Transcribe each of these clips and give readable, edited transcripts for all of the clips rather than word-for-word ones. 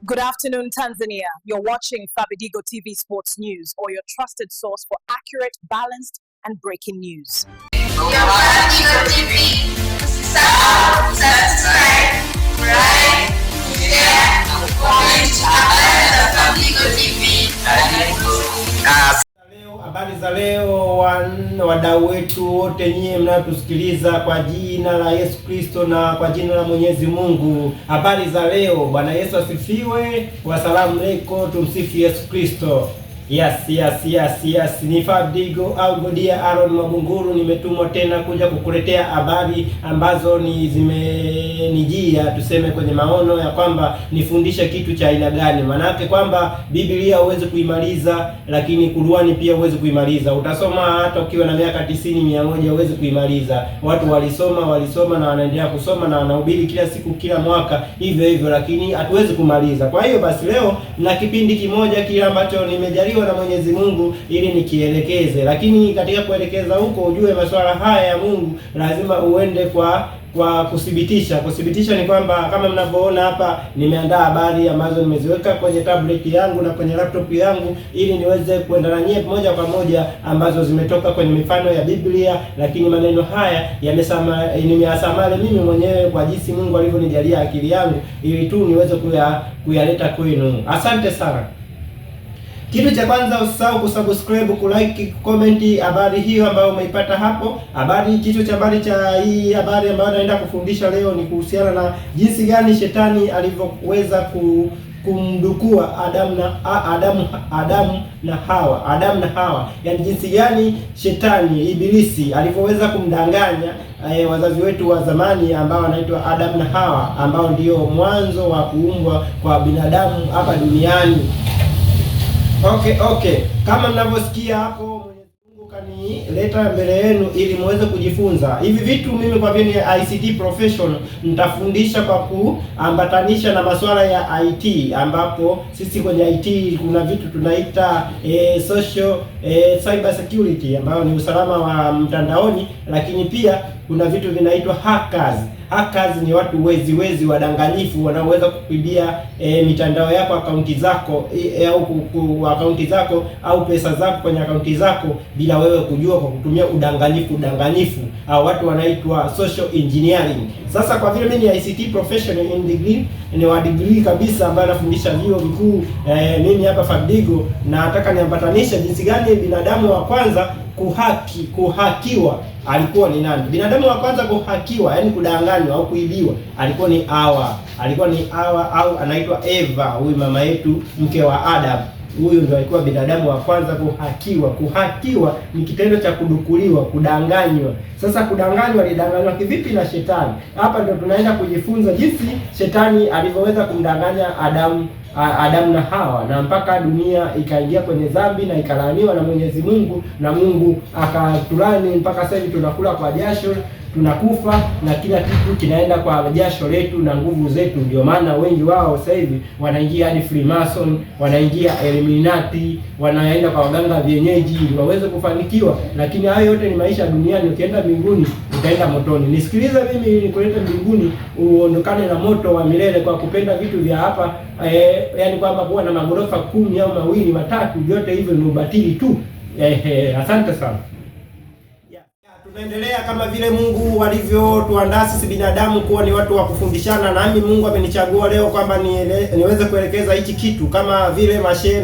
Good afternoon, Tanzania. You're watching Fabidigo TV Sports News, or your trusted source for accurate, balanced, and breaking news. Fabidigo TV. Subscribe, like, share, comment. Fabidigo TV. Habari za leo wadau wetu wote nyie mnayotusikiliza, kwa jina la Yesu Kristo na kwa jina la Mwenyezi Mungu. Habari za leo. Bwana Yesu asifiwe. Wasalamu alaykum, tumsifu Yesu Kristo. Yes. Ni Fabidigo au Godia Aaron Mabunguru, nimetumwa tena kuja kukuletea habari ambazo zimenijia, tuseme kwenye maono ya kwamba nifundishe kitu cha aina gani. Maanake kwamba Biblia uweze kuimaliza, lakini Qur'ani pia uweze kuimaliza. Utasoma hata ukiwa na miaka 90, 100 uweze kuimaliza. Watu walisoma na wanaendelea kusoma na wanahubiri kila siku, kila mwaka hivyo, lakini hatuwezi kumaliza. Kwa hiyo basi leo na kipindi kimoja kile ambacho nimejaliwa na Mwenyezi Mungu ili nikielekeze, lakini katika kuelekeza huko ujue masuala haya ya Mungu lazima uende kwa kuthibitisha. Ni kwamba kama mnavyoona hapa, nimeandaa habari ambazo nimeziweka kwenye tablet yangu na kwenye laptop yangu ili niweze kuenda na nyie moja kwa moja, ambazo zimetoka kwenye mifano ya Biblia, lakini maneno haya nimeyasamale mimi mwenyewe kwa jinsi Mungu alivyonijalia akili yangu ili tu niweze kuyaleta kwenu. Asante sana. Kitu cha kwanza, usisahau kusubscribe, kulike, comment habari hiyo ambayo umeipata hapo. Kichwa cha habari cha hii habari ambayo naenda kufundisha leo ni kuhusiana na jinsi gani shetani alivyoweza kumdukua Adamu na Hawa. Yaani jinsi gani shetani ibilisi alivyoweza kumdanganya wazazi wetu wa zamani ambao wanaitwa Adamu na Hawa, ambao ndio mwanzo wa kuumbwa kwa binadamu hapa duniani. Okay. Kama mnavyosikia hapo, Mwenyezi Mungu kanileta mbele yenu ili muweze kujifunza hivi vitu. Mimi kwa vile ni ICT professional, nitafundisha kwa kuambatanisha na masuala ya IT, ambapo sisi kwenye IT kuna vitu tunaita cyber security, ambayo ni usalama wa mtandaoni, lakini pia kuna vitu vinaitwa hackers. Hackers ni watu wezi wadanganyifu wanaoweza kukuibia mitandao yako, akaunti zako au pesa zako kwenye akaunti zako bila wewe kujua, kwa kutumia udanganyifu au watu wanaitwa social engineering. Sasa kwa vile mimi ni ICT professional in degree, ni wa degree kabisa ambaye anafundisha vyuo vikuu, mimi hapa Fabidigo nataka niambatanisha jinsi gani binadamu wa kwanza kuhakiwa alikuwa ni nani. Binadamu wa kwanza kuhakiwa, yani kudanganywa au kuibiwa, alikuwa ni Hawa au anaitwa Eva, huyu mama yetu, mke wa Adam. Huyu ndio alikuwa binadamu wa kwanza kuhakiwa. Kuhakiwa ni kitendo cha kudukuliwa, kudanganywa. Sasa kudanganywa, alidanganywa kivipi na shetani? Hapa ndio tunaenda kujifunza jinsi shetani alivyoweza kumdanganya Adamu na Hawa, na mpaka dunia ikaingia kwenye dhambi na ikalaaniwa na Mwenyezi Mungu, na Mungu akatulani mpaka sasa hivi tunakula kwa jasho, tunakufa na kila kitu kinaenda kwa jasho letu na nguvu zetu. Ndio maana wengi wao sasa hivi wanaingia hadi Freemason, wanaingia Illuminati, wanaenda kwa waganga vienyeji ili waweze kufanikiwa. Lakini hayo yote ni maisha duniani. Ukienda mbinguni utaenda motoni. Nisikilize mimi ili nikulete mbinguni uondokane na moto wa milele kwa kupenda vitu vya hapa, yani kwamba kuwa na magorofa 10 au 2, 3, vyote hivyo ni ubatili tu. Asante sana. Tunaendelea kama vile Mungu alivyotuandaa sisi binadamu kuwa ni watu wa kufundishana, na mimi Mungu amenichagua leo kwamba niweze kuelekeza hichi kitu, kama vile mashehe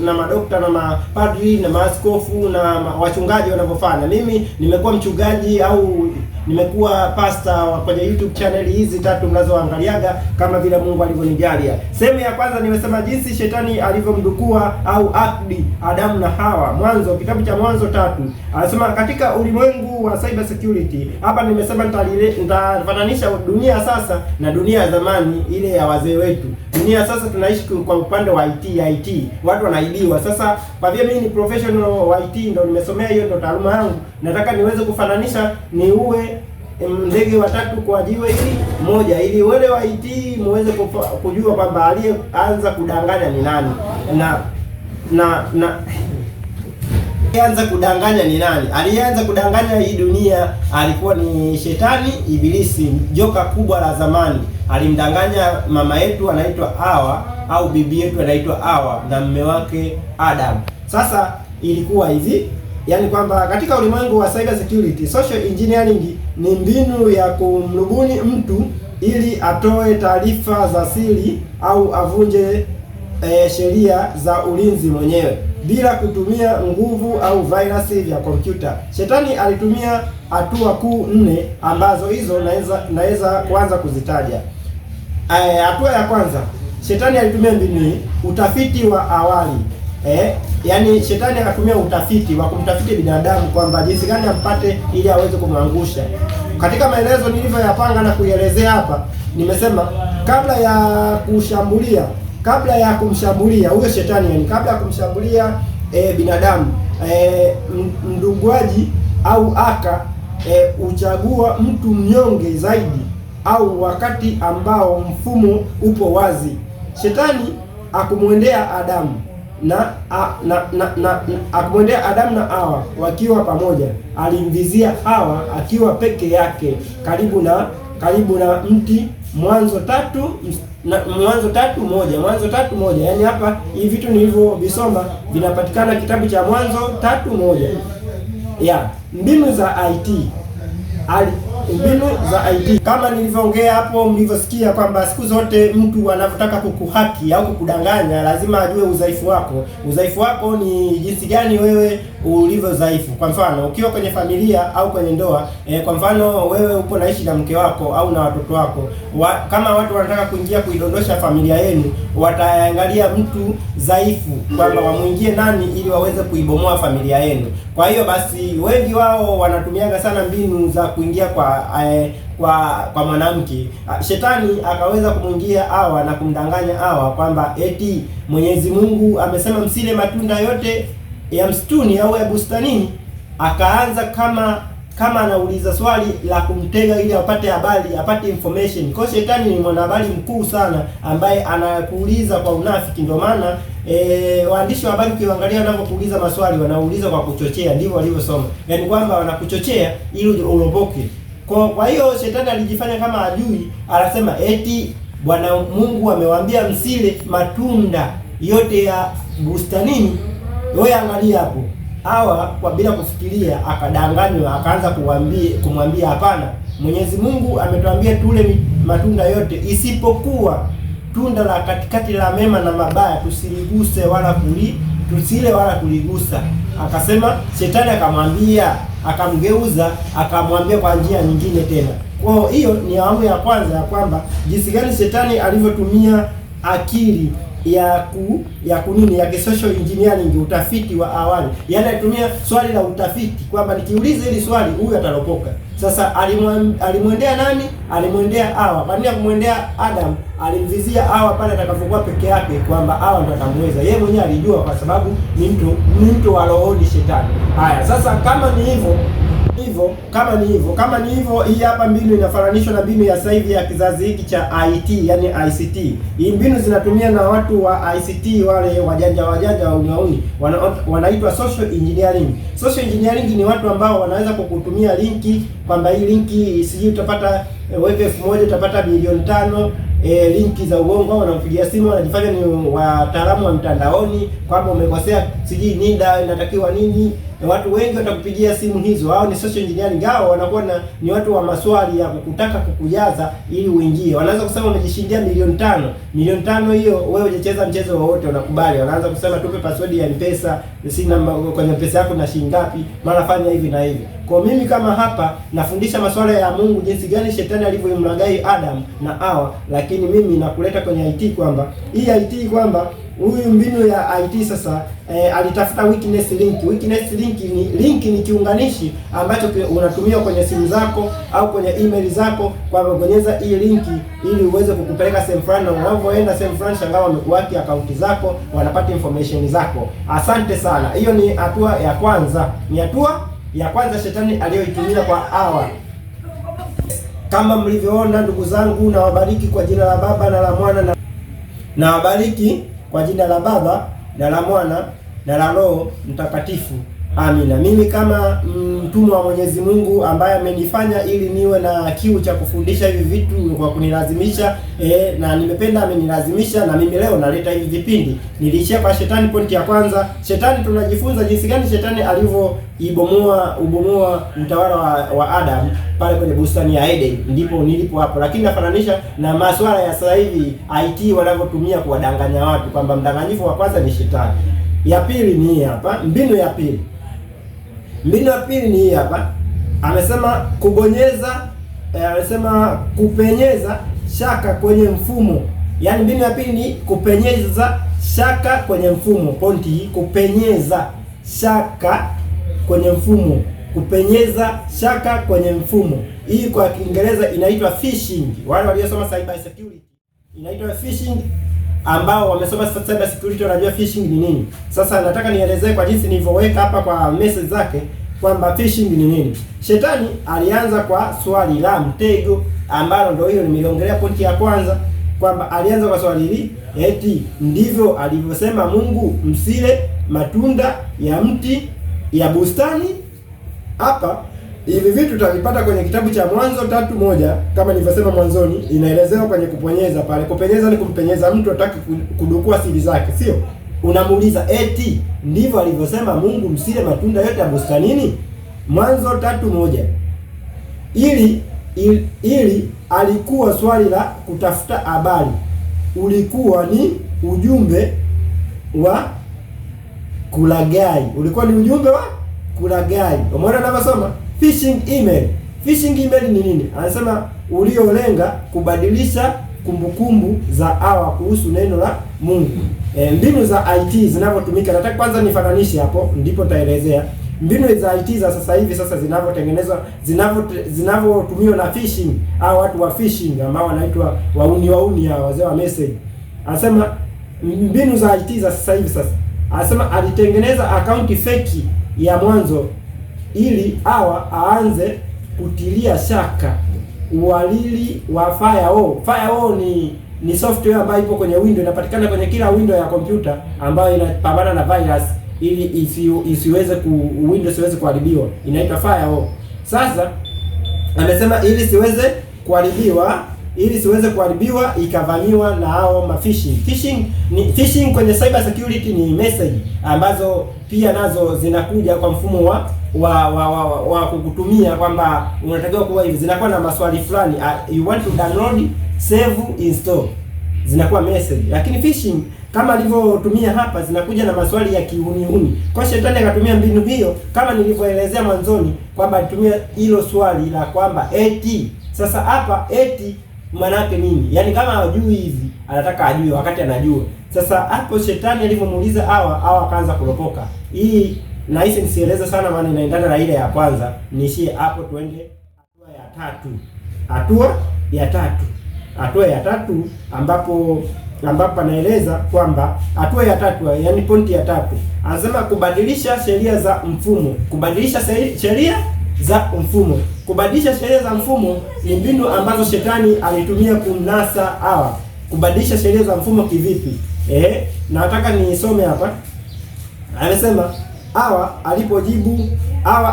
na madokta na mapadri na maaskofu na wachungaji wanavyofanya. Mimi nimekuwa mchungaji au nimekuwa pastor kwenye YouTube channel hizi 3 mnazoangaliaga, kama vile Mungu alivyonijalia. Sehemu ya kwanza nimesema jinsi shetani alivyomdukua au akdi Adamu na Hawa. Mwanzo, kitabu cha Mwanzo 3. Anasema katika ulimwengu wa cyber security. Hapa nimesema nitafananisha dunia sasa na dunia ya zamani, ile ya wazee wetu. Dunia sasa tunaishi kwa upande wa IT. Watu wanaibiwa. Sasa kwa vile mimi ni professional wa IT, ndio nimesomea, hiyo ndio taaluma yangu. Nataka niweze kufananisha, ni uwe ndege watatu kwa jiwe hili moja, ili wale wa IT muweze kujua kwamba aliyeanza kudanganya ni nani alianza kudanganya ni nani? Alianza kudanganya hii dunia alikuwa ni shetani, ibilisi, joka kubwa la zamani. alimdanganya mama yetu anaitwa Hawa au bibi yetu anaitwa Hawa na mume wake Adam. Sasa ilikuwa hivi, yani kwamba katika ulimwengu wa cyber security, social engineering ni mbinu ya kumrubuni mtu ili atoe taarifa za siri au avunje sheria za ulinzi mwenyewe bila kutumia nguvu au virusi vya kompyuta. Shetani alitumia hatua kuu 4 ambazo hizo naweza kuanza kuzitaja. Hatua ya kwanza, Shetani alitumia mbinu hii, utafiti wa awali. Yani Shetani akatumia utafiti wa kumtafiti binadamu kwamba jinsi gani ampate ili aweze kumwangusha. Katika maelezo nilivyoyapanga na kuielezea hapa, nimesema kabla ya kumshambulia huyo Shetani, yani kabla ya kumshambulia binadamu, mdunguaji au aka uchagua mtu mnyonge zaidi au wakati ambao mfumo upo wazi. Shetani akumwendea Adamu akumwendea Adamu na Hawa wakiwa pamoja. Alimvizia Hawa akiwa peke yake karibu na mti. Mwanzo 3:1. Yani hapa hivi vitu nilivyovisoma vinapatikana kitabu cha Mwanzo 3:1. Mbinu za IT kama nilivyoongea hapo, mlivyosikia kwamba siku zote mtu anapotaka kukuhaki au kukudanganya lazima ajue udhaifu wako. Udhaifu wako ni jinsi gani wewe ulivyo dhaifu. Kwa mfano, ukiwa kwenye familia au kwenye ndoa, kwa mfano wewe upo naishi na mke wako au na watoto wako, kama watu wanataka kuingia kuidondosha familia yenu, wataangalia mtu dhaifu kwamba wamuingie nani ili waweze kuibomoa familia yenu. Kwa hiyo basi wengi wao wanatumiaga sana mbinu za kuingia kwa mwanamke. Shetani akaweza kumwingia Hawa na kumdanganya Hawa kwamba eti Mwenyezi Mungu amesema msile matunda yote ya msituni au ya bustanini. Akaanza kama anauliza swali la kumtega ili apate habari, apate information. Kwa Shetani ni mwanahabari mkuu sana ambaye anakuuliza kwa unafiki. Ndio maana waandishi wa habari ukiangalia wanapokuuliza maswali wanauliza kwa kuchochea, ndivyo walivyosoma. Yaani kwamba wanakuchochea ili uropoke. Kwa hiyo Shetani alijifanya kama ajui, anasema eti Bwana Mungu amewaambia msile matunda yote ya bustanini. Wewe angalia hapo. Hawa kwa bila kufikiria akadanganywa, akaanza kumwambia hapana, Mwenyezi Mungu ametuambia tule matunda yote isipokuwa tunda la katikati la mema na mabaya tusiliguse tusile wala kuligusa. Akasema Shetani akamgeuza akamwambia kwa njia nyingine tena. Kwa hiyo ni awamu ya kwanza ya kwamba jinsi gani Shetani alivyotumia akili ya social engineering, utafiti wa awali. Yaani alitumia swali la utafiti kwamba nikiuliza hili swali huyu atalopoka. Sasa alimwendea nani? Alimwendea Hawa. Baada ya kumwendea Adam, alimvizia Hawa pale atakapokuwa peke yake kwamba Hawa ndo atamweza. Yeye mwenyewe alijua kwa sababu ni mtu wa rohoni Shetani. Haya, sasa kama ni hivyo, hii hapa mbinu inafananishwa na mbinu ya sasa hivi ya kizazi hiki cha IT, yani ICT. Hii mbinu zinatumia na watu wa ICT, wale wajanja wa unauni, wanaitwa social engineering. Social engineering ni watu ambao wanaweza kukutumia linki kwamba hii linki sijui utapata weke 1000 utapata bilioni 5. Linki za uongo, wanampigia simu, wanajifanya ni wataalamu wa mtandaoni kwamba umekosea sijui NIDA inatakiwa nini. Watu wengi watakupigia simu hizo. Hao ni social engineering. Hao wanakuwa ni watu wa maswali ya kukutaka kukujaza ili uingie. Wanaanza kusema umejishindia milioni 5. Milioni 5 hiyo wewe hujacheza mchezo wowote unakubali. Wanaanza kusema tupe password ya M-Pesa, si namba kwenye M-Pesa yako na shilingi ngapi, mara fanya hivi na hivi. Kwa mimi kama hapa nafundisha masuala ya Mungu, jinsi gani Shetani alivyomlaghai Adam na Hawa, lakini mimi nakuleta kwenye IT kwamba hii IT kwamba huyu mbinu ya IT sasa alitafuta weakness link. Weakness link ni kiunganishi ambacho unatumia kwenye simu zako au kwenye email zako, kwa kubonyeza hii linki ili uweze kukupeleka sehemu fulani, na unapoenda sehemu fulani shangaa wamekuhaki akaunti zako, wanapata information zako. Asante sana. Hiyo ni hatua ya kwanza. Ni hatua ya kwanza Shetani aliyoitumia kwa Hawa. Kama mlivyoona ndugu zangu, na wabariki kwa jina la Baba na la Mwana na wabariki kwa jina la Baba na la Mwana na la Roho Mtakatifu. Amina. Mimi kama mtumwa wa Mwenyezi Mungu ambaye amenifanya ili niwe na kiu cha kufundisha hivi vitu kwa kunilazimisha, na nimependa amenilazimisha, na mimi leo naleta hivi vipindi. Niliishia kwa shetani, pointi ya kwanza. Shetani, tunajifunza jinsi gani shetani ubomoa utawala wa Adam pale kwenye bustani ya Eden, ndipo nilipo hapo. Lakini nafananisha na masuala ya sasa hivi IT wanavyotumia kuwadanganya watu kwamba mdanganyifu wa kwanza ni shetani. Ya pili ni hii hapa, mbinu ya pili. Mbinu ya pili ni hii hapa. Amesema kubonyeza, amesema kupenyeza shaka kwenye mfumo. Yaani mbinu ya pili ni kupenyeza shaka kwenye mfumo. Pointi hii, kupenyeza shaka kwenye mfumo. Kupenyeza shaka kwenye mfumo. Hii kwa Kiingereza inaitwa phishing. Wale waliosoma cyber security inaitwa phishing, ambao wamesoma cyber security wanajua phishing ni nini. Sasa nataka nielezee kwa jinsi nilivyoweka hapa kwa message zake kwamba phishing ni nini. Shetani alianza kwa swali la mtego, ambalo ndio hiyo nimeongelea pointi ya kwanza, kwamba alianza kwa swali hili, eti ndivyo alivyosema Mungu, msile matunda ya mti ya bustani. Hapa hivi vitu tutavipata kwenye kitabu cha Mwanzo 3:1 kama nilivyosema mwanzoni, inaelezewa kwenye kuponyeza pale. Kupenyeza ni kumpenyeza mtu ataki kudukua siri zake, sio? Unamuuliza eti ndivyo alivyosema Mungu, msile matunda yote ya bustanini. Mwanzo 3:1. Ili alikuwa swali la kutafuta habari, ulikuwa ni ujumbe wa kulaghai, ulikuwa ni ujumbe wa kulaghai. Umeona ninavyosoma phishing email. Phishing email ni nini? Anasema uliolenga kubadilisha kumbukumbu za Hawa kuhusu neno la Mungu. Mbinu za IT zinavyotumika, nataka kwanza nifananishe hapo, ndipo nitaelezea mbinu za IT za sasa hivi sasa zinavyotengenezwa, zinavyotumiwa na phishing au watu wa phishing ambao wanaitwa wauni hao wazee wa message. Anasema mbinu za IT za sasa hivi sasa, anasema alitengeneza akaunti fake ya mwanzo ili Hawa aanze kutilia shaka uwalili wa firewall. Firewall ni software ambayo ipo kwenye Windows, inapatikana kwenye kila Windows ya kompyuta, ambayo inapambana na virus ili Windows siweze kuharibiwa, inaitwa firewall. Sasa amesema ili siweze kuharibiwa ikavamiwa na hao mafishing. Phishing kwenye cyber security ni message ambazo pia nazo zinakuja kwa mfumo wa kukutumia kwamba unatakiwa kuwa hivi, zinakuwa na maswali fulani, you want to download, save, install, zinakuwa message. Lakini phishing kama alivyotumia hapa zinakuja na maswali ya kiuniuni. Kwa shetani akatumia mbinu hiyo kama nilivyoelezea mwanzoni kwamba alitumia hilo swali la kwamba eti. Sasa hapa eti maana yake nini? Yaani kama hajui hivi anataka ajue wakati anajua. Sasa hapo shetani alivyomuuliza Hawa akaanza kuropoka. Hii na hisi nisieleze sana maana inaendana na ile ya kwanza. Niishie hapo, tuende hatua ya tatu ambapo anaeleza kwamba hatua ya tatu, yani pointi ya tatu, anasema kubadilisha sheria za mfumo. Kubadilisha sheria za mfumo. Kubadilisha sheria za mfumo ni mbinu ambazo shetani alitumia kumnasa Hawa. Kubadilisha sheria za mfumo kivipi? Nataka nisome hapa. Anasema Hawa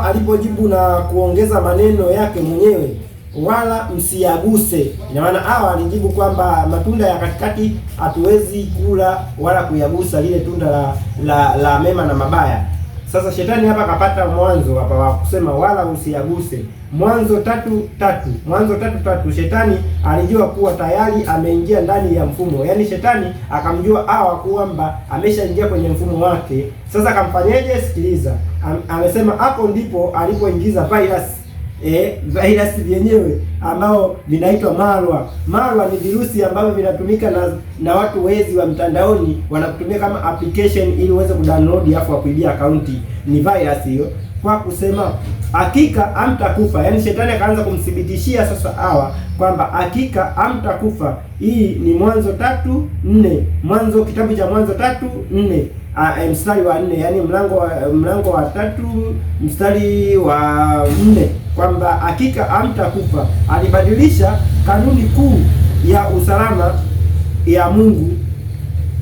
alipojibu na kuongeza maneno yake mwenyewe, wala msiyaguse. Ina maana Hawa alijibu kwamba matunda ya katikati hatuwezi kula wala kuyagusa, lile tunda la mema na mabaya. Sasa shetani hapa kapata mwanzo hapa wa kusema wala usiyaguse. Mwanzo 3:3 shetani alijua kuwa tayari ameingia ndani ya mfumo. Yaani shetani akamjua Hawa kwamba ameshaingia kwenye mfumo wake. Sasa akamfanyaje? Sikiliza. Amesema hapo ndipo alipoingiza virus. Virus vyenyewe ambao vinaitwa malware. Malware ni virusi ambavyo vinatumika na watu wezi wa mtandaoni, wanakutumia kama application ili uweze kudownload afu kuibia akaunti. Ni virus hiyo. Kwa kusema hakika hamtakufa. Yaani shetani akaanza kumthibitishia sasa Hawa kwamba hakika hamtakufa. Hii ni Mwanzo 3:4. Kitabu cha Mwanzo 3:4. Mstari wa 4, yani mlango wa 3 mstari wa 4, kwamba hakika hamtakufa. Alibadilisha kanuni kuu ya usalama ya Mungu,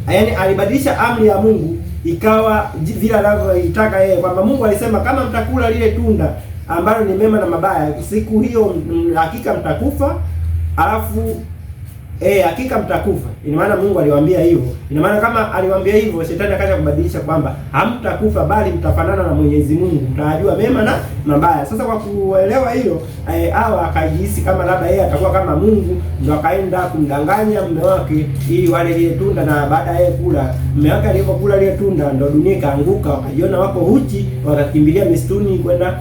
yani alibadilisha amri ya Mungu ikawa vile anavyoitaka yeye, kwamba Mungu alisema kama mtakula lile tunda ambalo ni mema na mabaya, siku hiyo hakika mtakufa, alafu hakika mtakufa. Ina maana Mungu aliwaambia hivyo. Ina maana kama aliwaambia hivyo, shetani akaja kubadilisha kwamba hamtakufa bali mtafanana na Mwenyezi Mungu, mtajua mema na mabaya. Sasa kwa kuelewa hilo, Hawa akajihisi kama labda yeye atakuwa kama Mungu, ndio akaenda kumdanganya mume wake ili wale lile tunda, na baada ya kula, mume wake alipokula lile tunda ndio dunia ikaanguka, wakajiona wako uchi, wakakimbilia msituni kwenda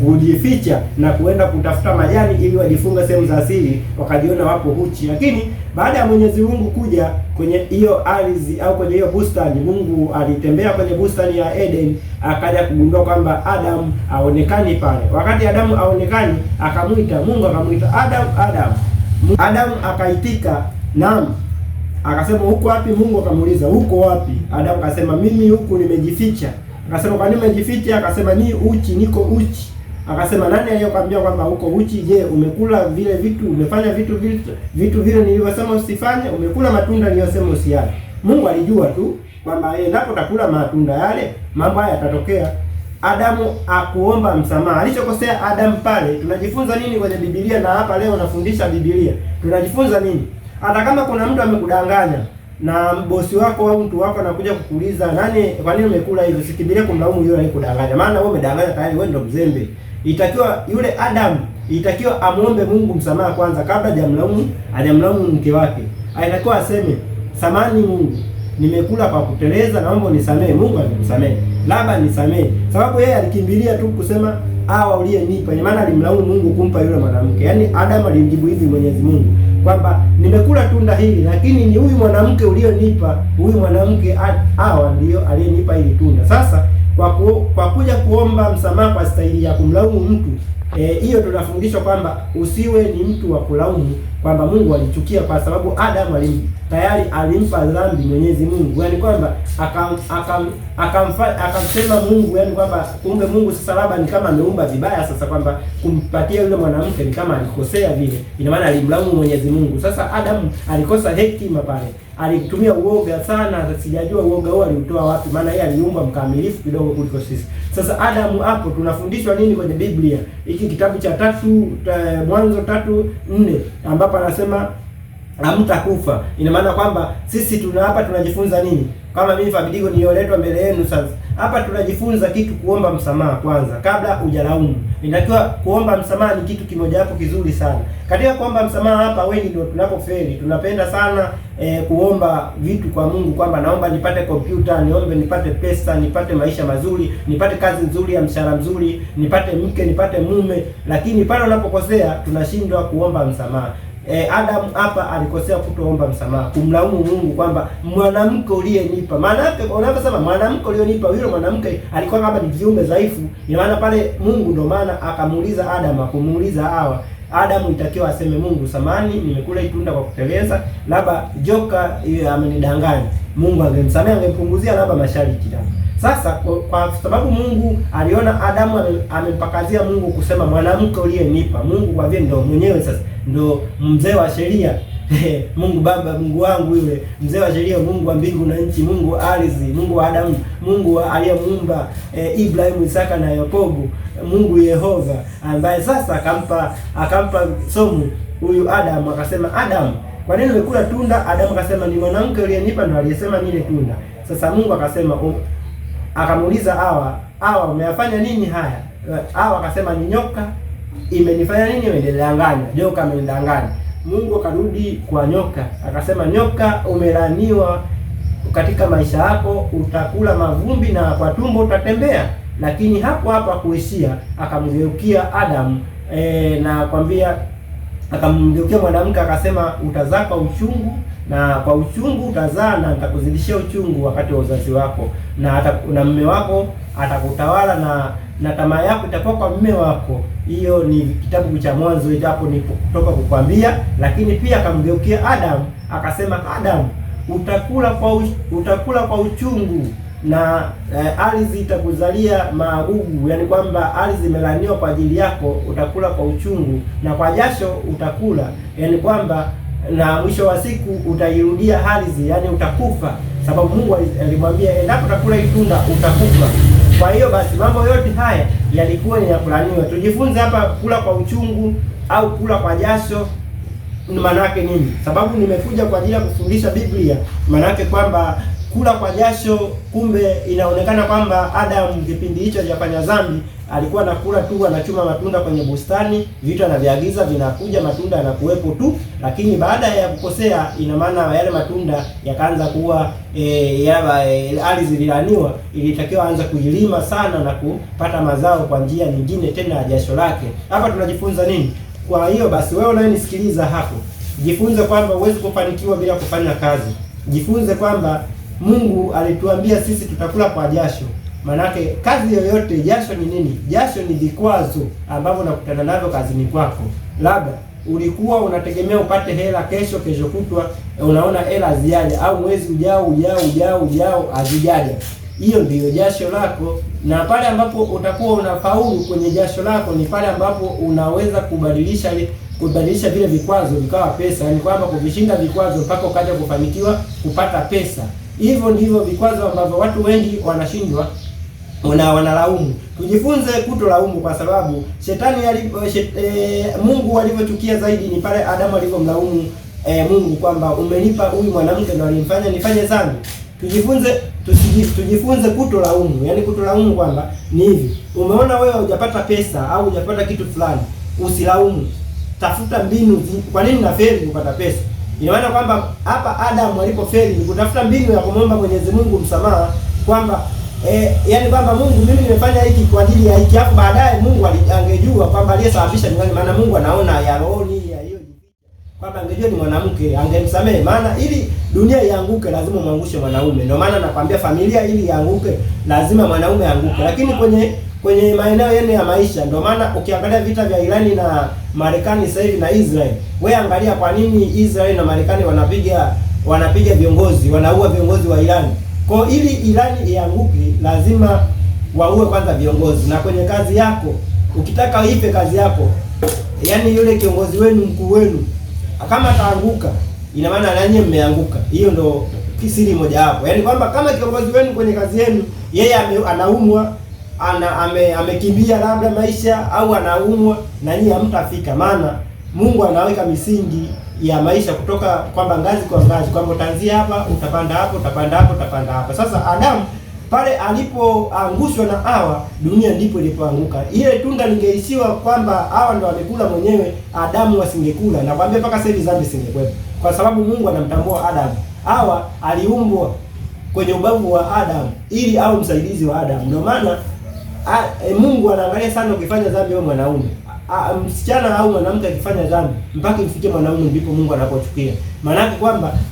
kujificha na kuenda kutafuta majani ili wajifunga sehemu za asili, wakajiona wako uchi. Lakini baada ya Mwenyezi Mungu kuja kwenye hiyo ardhi au kwenye hiyo bustani, Mungu alitembea kwenye bustani ya Eden, akaja kugundua kwamba Adam haonekani pale. Wakati Adamu haonekani, akamwita Mungu, akamwita Adam, Adam. Adam akaitika naam. Akasema huko wapi? Mungu akamuuliza huko wapi? Adam akasema mimi huku nimejificha. Akasema kwa nini umejificha? Akasema ni uchi, niko uchi. Akasema nani aliyokuambia kwamba uko uchi? Je, umekula vile vitu, umefanya vitu vile nilivyosema usifanye? Umekula matunda niliyosema usiale? Mungu alijua tu kwamba endapo utakula matunda yale mambo haya yatatokea. Adamu akuomba msamaha. Alichokosea Adamu pale, tunajifunza nini kwenye Biblia? Na hapa leo nafundisha Biblia. Tunajifunza nini? Hata kama kuna mtu amekudanganya na bosi wako au mtu wako anakuja kukuuliza nani, kwa nini umekula hivyo, sikimbilie kumlaumu yule aliyekudanganya, maana wewe umedanganya tayari, wewe ndio mzembe. Itakiwa yule Adamu amuombe Mungu msamaha kwanza kabla hajamlaumu mke wake. Alitakiwa aseme, samahani Mungu, nimekula kwa kuteleza, naomba unisamehe. Mungu alimsamehe, labda nisamehe, sababu yeye alikimbilia tu kusema Hawa uliyenipa. Ina maana alimlaumu Mungu kumpa yule mwanamke. Yaani Adamu alimjibu hivi Mwenyezi Mungu kwamba nimekula tunda hili, lakini ni huyu mwanamke ulionipa, huyu mwanamke Hawa ndio aliyenipa hili tunda. Sasa kwa kuja kuomba msamaha kwa staili ya kumlaumu mtu, hiyo tunafundishwa kwamba usiwe ni mtu wa kulaumu, kwamba Mungu alichukia kwa sababu Adamu tayari alimpa dhambi Mwenyezi Mungu. Yaani kwamba akamsema Mungu, yaani kwamba kumbe Mungu sasa labda ni kama ameumba vibaya, sasa kwamba kumpatia yule mwanamke ni kama alikosea vile. Ina maana alimlaumu Mwenyezi Mungu. Sasa Adamu alikosa hekima pale. Alitumia uoga sana, sijajua uoga huo aliutoa wapi, maana yeye aliumba mkamilifu kidogo kuliko sisi. Sasa Adamu hapo tunafundishwa nini kwenye Biblia? Hiki kitabu cha Mwanzo 3:4 ambapo anasema hamtakufa. Ina maana kwamba sisi hapa tunajifunza nini? Kama mimi Fabidigo nilioletwa mbele yenu sasa. Hapa tunajifunza kitu, kuomba msamaha kwanza kabla hujalaumu. Inatakiwa kuomba msamaha, ni kitu kimoja hapo kizuri sana. Katika kuomba msamaha hapa wengi ndio tunapofeli. Tunapenda sana kuomba vitu kwa Mungu kwamba naomba nipate kompyuta, niombe nipate pesa, nipate maisha mazuri, nipate kazi nzuri ya mshahara mzuri, nipate mke, nipate mume, lakini pale unapokosea tunashindwa kuomba msamaha. Adamu hapa alikosea kutoomba msamaha, kumlaumu Mungu kwamba mwanamke uliyenipa. Maana yake unaposema mwanamke uliyonipa, yule mwanamke alikuwa kama ni kiumbe dhaifu. Ina maana pale Mungu ndio maana akamuuliza Adamu, akumuuliza Hawa. Adamu itakiwa aseme Mungu, samani nimekula itunda kwa kuteleza, labda joka amenidanganya. Mungu angemsamehe, angempunguzia labda mashariki hapo. Sasa kwa sababu Mungu aliona Adamu amempakazia Mungu kusema mwanamke uliyenipa. Mungu kwa vile ndio mwenyewe sasa ndio mzee wa sheria. Mungu Baba, Mungu wangu yule mzee wa sheria, Mungu wa mbingu na nchi, Mungu wa ardhi, Mungu wa Adamu, Mungu aliyemuumba Ibrahimu, Isaka na Yakobo, Mungu Yehova, ambaye sasa akampa somo huyu Adamu, akasema Adamu, kwa nini umekula tunda? Adamu akasema ni mwanamke uliyenipa ndio aliyesema nile tunda. Sasa Mungu akasema akamuuliza Hawa, umeyafanya nini haya? Hawa akasema ni nyoka imenifanya nini? Imenidanganya, joka amenidanganya. Mungu akarudi kwa nyoka akasema, nyoka, umelaaniwa katika maisha yako, utakula mavumbi na kwa tumbo utatembea. Lakini hapo kuishia, akamgeukia Adamu na kwambia, akamgeukia mwanamke akasema, utazaa kwa uchungu na kwa uchungu utazaa, na nitakuzidishia uchungu wakati wa uzazi wako, na mume wako atakutawala na tamaa yako itakuwa kwa mume wako. Hiyo ni kitabu cha Mwanzo, hapo ni kutoka kukwambia. Lakini pia akamgeukia Adamu akasema, Adamu, utakula kwa uchungu na ardhi itakuzalia magugu. Yaani kwamba ardhi imelaaniwa kwa ajili yako, utakula kwa uchungu na kwa jasho utakula. Yaani kwamba na mwisho wa siku utairudia ardhi, yani utakufa, sababu Mungu alimwambia endapo utakula hii tunda utakufa. Kwa hiyo basi mambo yote haya yalikuwa ni ya kulaniwa. Tujifunze hapa, kula kwa uchungu au kula kwa jasho maana yake nini? Sababu nimekuja kwa ajili ya kufundisha Biblia. Maana yake kwamba kula kwa jasho, kumbe inaonekana kwamba Adam kipindi hicho hajafanya dhambi, alikuwa anakula tu, anachuma matunda kwenye bustani, vitu anaviagiza vinakuja, matunda yanakuwepo tu. Lakini baada ya kukosea, ina maana yale matunda yakaanza kuwa ardhi zililaniwa, ilitakiwa aanze kuilima sana na kupata mazao kwa njia nyingine tena ya jasho lake. Hapa tunajifunza nini? Kwa hiyo basi wewe unayenisikiliza hapo, jifunze kwamba huwezi kufanikiwa bila kufanya kazi. Jifunze kwamba Mungu alituambia sisi tutakula kwa jasho. Manake kazi yoyote, jasho ni nini? Jasho ni vikwazo ambavyo unakutana navyo kazini kwako. Labda ulikuwa unategemea upate hela kesho kutwa, unaona hela zijaja, au mwezi ujao hazijaja. Hiyo ndiyo jasho lako. Na pale ambapo utakuwa unafaulu kwenye jasho lako ni pale ambapo unaweza kubadilisha vile vikwazo vikawa pesa, yaani kwamba kuvishinda vikwazo mpaka ukaja kufanikiwa kupata pesa. Hivyo ndivyo vikwazo ambavyo watu wengi wanashindwa, wanalaumu. Tujifunze kutolaumu, kwa sababu Mungu alivyochukia zaidi ni pale Adamu alivyomlaumu Mungu kwamba umenipa huyu mwanamke ndio alimfanya nifanye dhambi. Tujifunze kutolaumu. Yaani kutolaumu kwamba ni hivi, umeona wewe hujapata pesa au hujapata kitu fulani, usilaumu. Tafuta mbinu, kwa nini nafeli kupata pesa? Ina maana kwamba hapa Adamu alipofeli ni kutafuta mbinu ya kumwomba Mwenyezi Mungu msamaha, kwamba yani kwamba Mungu, mimi nimefanya hiki kwa ajili ya hiki, hapo baadaye Mungu angejua kwamba aliyesababisha ni nani. Maana Mungu anaona ya rohoni ya hiyo, kwamba angejua ni mwanamke angemsamehe. Maana ili dunia ianguke lazima muangushe mwanaume. Ndio maana nakwambia familia ili ianguke lazima mwanaume anguke. Lakini kwenye maeneo yene ya maisha, ndio maana ukiangalia vita vya Irani na Marekani sasa hivi na Israel, wewe angalia kwa nini Israel na Marekani wanapiga viongozi, wanaua viongozi wa Irani. Kwa ili Irani ianguke lazima waue kwanza viongozi. Na kwenye kazi yako, ukitaka uipe kazi yako, yani yule kiongozi wenu, mkuu wenu kama ataanguka, ina maana nanyi mmeanguka. Hiyo ndo kisiri moja hapo. Yaani kwamba kama kiongozi wenu kwenye kazi yenu yeye anaumwa, amekimbia labda maisha au anaumwa, na nyinyi hamtafika. Maana Mungu anaweka misingi ya maisha kutoka kwamba ngazi kwa ngazi, kwamba utaanzia hapa, utapanda hapo, utapanda hapo, utapanda hapa. Sasa Adamu pale alipoangushwa na Hawa, dunia ndipo ilipoanguka. Ile tunda lingeishiwa kwamba Hawa ndo amekula mwenyewe, Adamu asingekula, na kwambia mpaka sasa hivi dhambi singekuwepo, kwa sababu Mungu anamtambua Adamu. Hawa aliumbwa kwenye ubavu wa Adamu ili au msaidizi wa Adamu. Ndio maana Mungu anaangalia sana ukifanya dhambi wewe mwanaume. Msichana au mwanamke akifanya dhambi mpaka ifikie mwanaume, ndipo Mungu anapochukia. Maana yake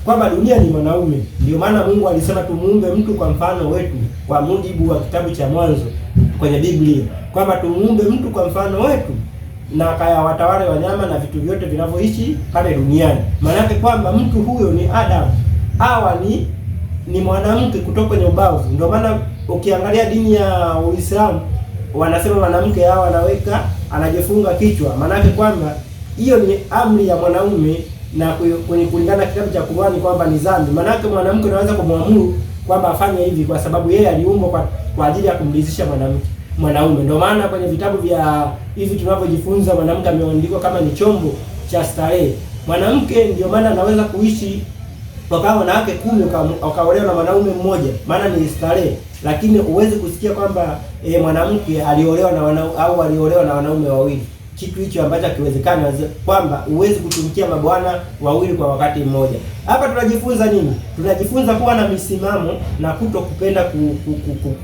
kwamba dunia ni mwanaume. Ndio maana Mungu alisema tumuumbe mtu kwa mfano wetu, kwa mujibu wa kitabu cha Mwanzo kwenye Biblia, kwamba tumuumbe mtu kwa mfano wetu na kaya watawale wanyama na vitu vyote vinavyoishi pale duniani. Maana yake kwamba mtu huyo ni Adamu, Hawa ni mwanamke kutoka kwenye ubavu. Ndio maana ukiangalia dini ya Uislamu wanasema mwanamke Hawa anajifunga kichwa. Maana yake kwamba hiyo ni amri ya mwanaume, na kwenye kulingana kitabu cha Qur'ani kwamba ni dhambi. Maana yake mwanamke anaweza kumwamuru kwamba afanye hivi, kwa sababu yeye aliumbwa kwa ajili ya kumridhisha mwanaume. Ndio maana kwenye vitabu vya hivi tunavyojifunza, mwanamke ameandikwa kama ni chombo cha starehe. Mwanamke ndio maana anaweza kuishi wakawa wanawake 10 wakaolewa na mwanaume mmoja, maana ni starehe. Lakini huwezi kusikia kwamba mwanamke aliolewa na wanaume wawili. Kitu hicho ambacho hakiwezekani, kwamba huwezi kutumikia mabwana wawili kwa wakati mmoja. Hapa tunajifunza nini? Tunajifunza kuwa na misimamo na kutokupenda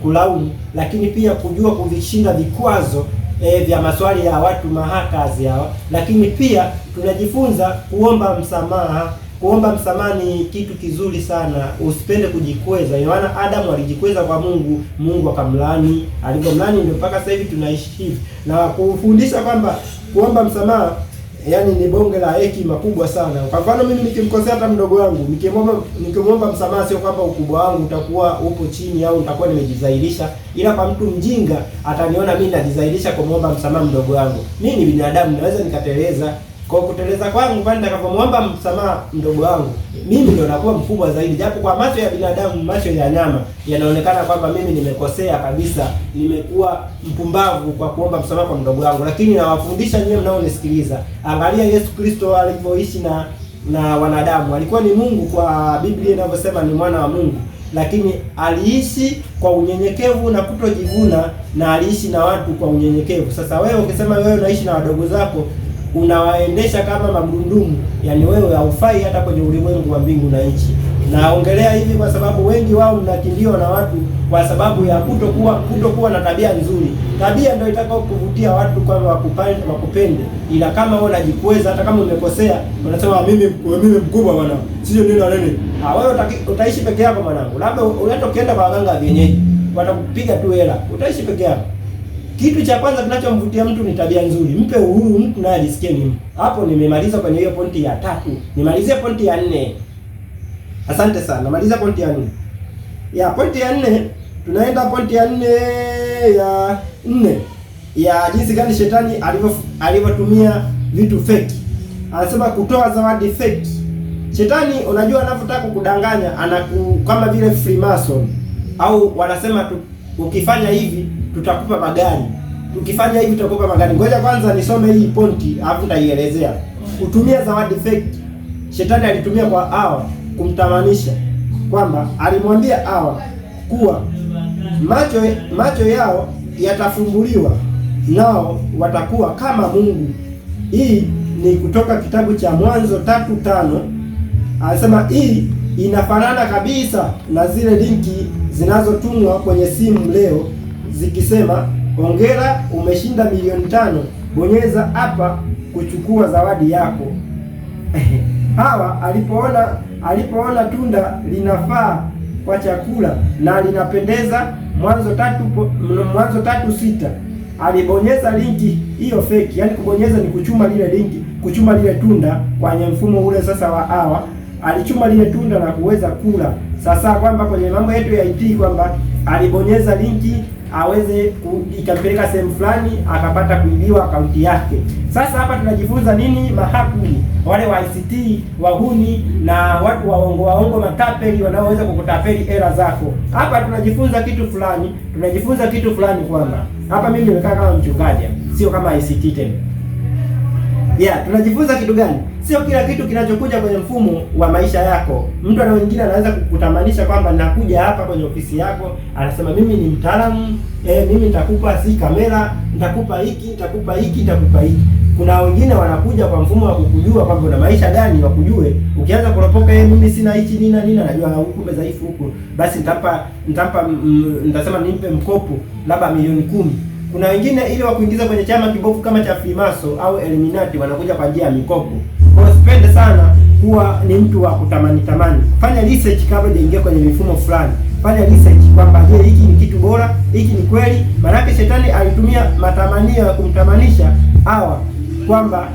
kulaumu, lakini pia kujua kuvishinda vikwazo vya maswali ya watu mahakazi hawa. Lakini pia tunajifunza kuomba msamaha. Kuomba msamaha ni kitu kizuri sana. Usipende kujikweza. Ina maana Adamu alijikweza kwa Mungu, Mungu akamlaani. Alipomlaani ndio mpaka sasa hivi tunaishi hivi. Na kufundisha kwamba kuomba msamaha yani ni bonge la hekima kubwa sana. Kwa mfano mimi nikimkosea hata mdogo wangu, nikimwomba msamaha, sio kwamba ukubwa wangu utakuwa upo chini au nitakuwa nimejizailisha, ila kwa mtu mjinga ataniona mimi najizailisha kumwomba msamaha mdogo wangu. Mimi ni binadamu, naweza nikateleza. Kwa kuteleza kwangu pale nitakapomwomba msamaha mdogo wangu, mimi ndio nakuwa mkubwa zaidi, japo kwa macho ya binadamu, macho ya nyama yanaonekana kwamba mimi nimekosea kabisa, nimekuwa mpumbavu kwa kuomba msamaha kwa mdogo wangu. Lakini nawafundisha nyinyi mnaonisikiliza, angalia Yesu Kristo alivyoishi na wanadamu. Alikuwa ni Mungu, kwa Biblia inavyosema ni mwana wa Mungu, lakini aliishi kwa unyenyekevu na kutojivuna, na aliishi na watu kwa unyenyekevu. Sasa wewe ukisema wewe unaishi na wadogo zako, unawaendesha kama magurudumu, yani wewe haufai hata kwenye ulimwengu wa mbingu na nchi. Naongelea hivi kwa sababu wengi wao mnakimbiwa na watu kwa sababu ya kutokuwa na tabia nzuri. Tabia ndio itakao kuvutia watu kwamba wakupende, ila kama wewe unajikweza, hata kama umekosea unasema mimi mkubwa bwana, sio nini na nini. Wewe utaishi peke yako mwanangu. Labda unatokienda kwa waganga wenyeji, watakupiga tu hela, utaishi peke yako. Kitu cha kwanza kinachomvutia mtu ni tabia nzuri. Mpe uhuru mtu naye ajisikie ni. Hapo nimemaliza kwenye hiyo pointi ya 3. Nimalizie pointi ya 4. Asante sana. Namaliza pointi ya 4. Ya pointi ya 4, tunaenda pointi ya 4 ya jinsi gani shetani alivyotumia vitu fake. Anasema kutoa zawadi fake. Shetani unajua anapotaka kukudanganya kama vile Freemason, au wanasema ukifanya hivi tutakupa magari, ukifanya hivi tutakupa magari. Ngoja kwanza nisome hii pointi alafu nitaielezea. Kutumia zawadi fake, shetani alitumia kwa Hawa kumtamanisha, kwamba alimwambia Hawa kuwa macho yao yatafumbuliwa nao watakuwa kama Mungu. Hii ni kutoka kitabu cha Mwanzo 3:5. Anasema hii inafanana kabisa na zile linki zinazotumwa kwenye simu leo zikisema hongera, umeshinda milioni 5, bonyeza hapa kuchukua zawadi yako. Hawa alipoona tunda linafaa kwa chakula na linapendeza, Mwanzo 3:6, alibonyeza linki hiyo fake. Yani kubonyeza ni kuchuma lile linki, kuchuma lile tunda kwenye mfumo ule sasa wa Hawa. Alichuma lile tunda na kuweza kula. Sasa kwamba kwenye mambo yetu ya IT kwamba alibonyeza linki aweze ikampeleka sehemu fulani akapata kuibiwa akaunti yake. Sasa hapa tunajifunza nini? Mahakumi, wale wa ICT, wahuni na watu waongo matapeli wanaoweza kukutapeli hela zako. Hapa tunajifunza kitu fulani, kwamba hapa mimi nimekaa kama mchungaji, sio kama ICT tena. Tunajifunza kitu gani? Sio kila kitu kinachokuja kwenye mfumo wa maisha yako. Mtu ana wengine anaweza kukutamanisha kwamba nakuja hapa kwenye ofisi yako, anasema mimi ni mtaalamu, mimi nitakupa si kamera, nitakupa hiki. Kuna wengine wanakuja kwa mfumo wa kukujua kwamba una maisha gani, wakujue. Ukianza kuropoka mimi sina hichi nini, najua huku dhaifu huku, basi nitasema nimpe mkopo labda milioni 10. Kuna wengine ili wakuingiza kwenye chama kibovu kama cha Freemason au Illuminati wanakuja kwa njia ya mikopo. Kwa hiyo sipende sana kuwa ni mtu wa kutamani. Fanya research kabla hujaingia kwenye mifumo fulani. Fanya research kwamba je, hiki ni kitu bora, hiki ni kweli? Maana shetani alitumia matamanio ya kumtamanisha Hawa kwamba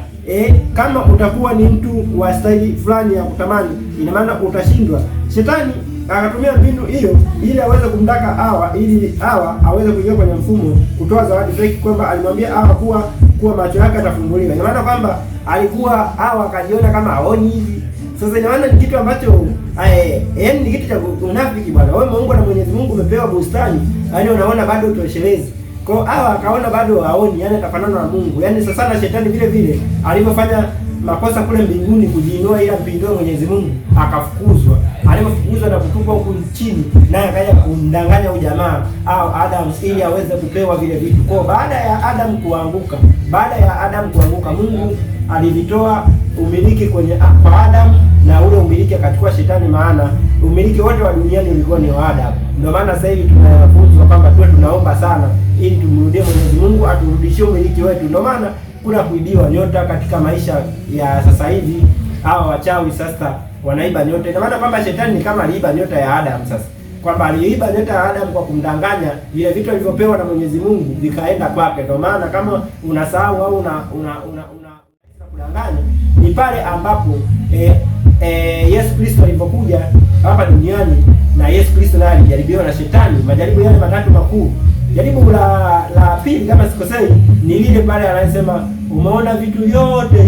kama utakuwa ni mtu wa staili fulani ya kutamani, ina maana utashindwa. Shetani akatumia mbinu hiyo ili aweze kumdaka Hawa, ili Hawa aweze kuingia kwenye mfumo kutoa zawadi fake, kwamba alimwambia Hawa kuwa macho yake yatafunguliwa. Ina maana kwamba alikuwa Hawa akajiona kama haoni hivi. Sasa ina maana ni kitu ambacho ni kitu cha unafiki bwana. Wewe Mungu na Mwenyezi Mungu umepewa bustani, yaani unaona bado utoshelezi. Kwa hiyo Hawa akaona bado haoni, yaani atafanana na Mungu. Yaani sasa na shetani vile vile alivyofanya makosa kule mbinguni kujiinua ila mpindue Mwenyezi Mungu, akafukuzwa. Alipofukuzwa na kutupwa huku chini, naye akaja kumdanganya ujamaa au Adam ili aweze kupewa vile vitu. Kwa baada ya Adam kuanguka, Mungu alivitoa umiliki kwa Adam, na ule umiliki akachukua shetani, maana umiliki wote wa duniani ulikuwa ni wa Adam. Ndio maana sasa hivi tunafunzwa kwamba tuwe tunaomba sana ili tumrudie Mwenyezi Mungu aturudishie umiliki wetu. Ndio maana kuna kuibiwa nyota katika maisha ya sasa hivi. Hawa wachawi sasa wanaiba nyota. Ina maana kwamba shetani ni kama aliiba nyota ya Adam sasa. Kwamba aliiba nyota ya Adam kwa kumdanganya, vile vitu alivyopewa na Mwenyezi Mungu vikaenda kwake. Ndio maana kama unasahau au una kudanganya, ni pale ambapo Yesu Kristo alipokuja hapa duniani, na Yesu Kristo naye alijaribiwa na shetani, majaribu yale matatu makuu. Jaribu la pili kama sikosei ni lile pale anasema umeona vitu vyote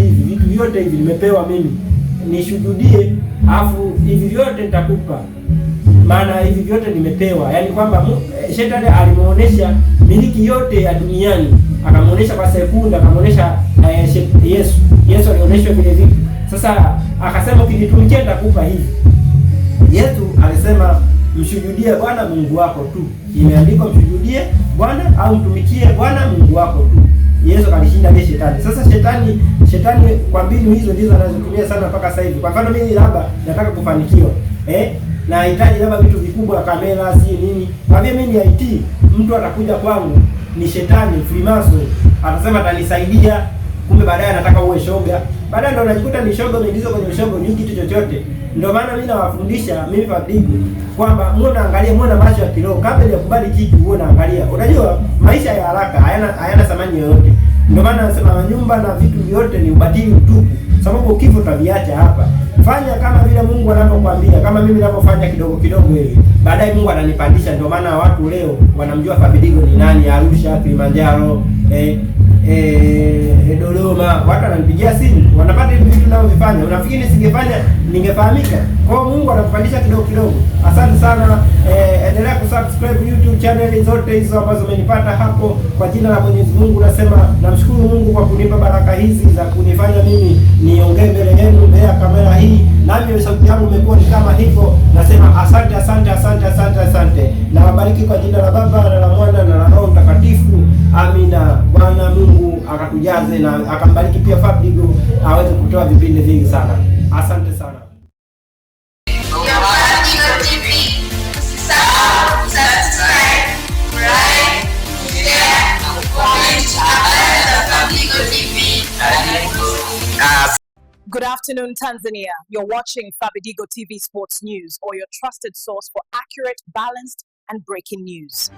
hivi nimepewa mimi, nishuhudie, afu hivi vyote nitakupa, maana hivi vyote nimepewa. Yaani kwamba shetani alimuonesha miliki yote ya duniani, akamuonesha kwa sekunde, akamuonesha Yesu alionyeshwa vile vitu. Sasa akasema ukinitumikia nitakupa hivi. Yesu alisema msujudie Bwana Mungu wako tu. Imeandikwa msujudie Bwana au mtumikie Bwana Mungu wako tu. Yesu kalishinda ile shetani. Sasa shetani kwa mbinu hizo ndizo anazotumia sana mpaka sasa hivi. Kwa mfano mimi labda nataka kufanikiwa. Nahitaji labda vitu vikubwa, kamera, si nini. Kwa vile mimi ni IT, mtu atakuja kwangu ni shetani, Freemason, atasema atanisaidia, kumbe baadaye anataka uwe shoga. Baadaye ndo unajikuta ni shoga, umeingizwa kwenye shoga, ni kitu chochote. Ndio maana mimi nawafundisha mimi Fabidigo kwamba muone macho ya kiroho kabla ya kubali kitu, uone angalia. Unajua maisha ya haraka hayana thamani yoyote. Ndio maana nasema nyumba na vitu vyote ni ubatili mtupu, sababu kifo utaviacha hapa. Fanya kama vile Mungu anavyokuambia, kama mimi ninavyofanya kidogo kidogo wewe. Baadaye Mungu ananipandisha. Ndio maana watu leo wanamjua Fabidigo ni nani, Arusha, Kilimanjaro, Dodoma, watu wananipigia simu, wanapata hivi vitu ninavyofanya. Unafikiri nisingefanya ningefahamika? Kwa hiyo Mungu anakupandisha kidogo kidogo. Asante sana. Endelea kusubscribe YouTube channel zote hizo ambazo umenipata hapo. Kwa jina la Mwenyezi Mungu nasema namshukuru Mungu kwa kunipa baraka hizi za kunifanya mimi niongee mbele yenu, mbele ya kamera hii. Nami sauti yangu imekuwa ni kama hivyo. Nasema asante. Na wabariki kwa jina la Baba na la Mwana na la Roho Mtakatifu. Amina. Bwana Mungu akatujaze na akambariki pia Fabidigo aweze kutoa vipindi vingi sana. Asante sana. Fabidigo TV. Usisahau kusubscribe, like, share na comment habari za Fabidigo TV. Good afternoon, Tanzania. You're watching Fabidigo TV Sports News, or your trusted source for accurate, balanced, and breaking news.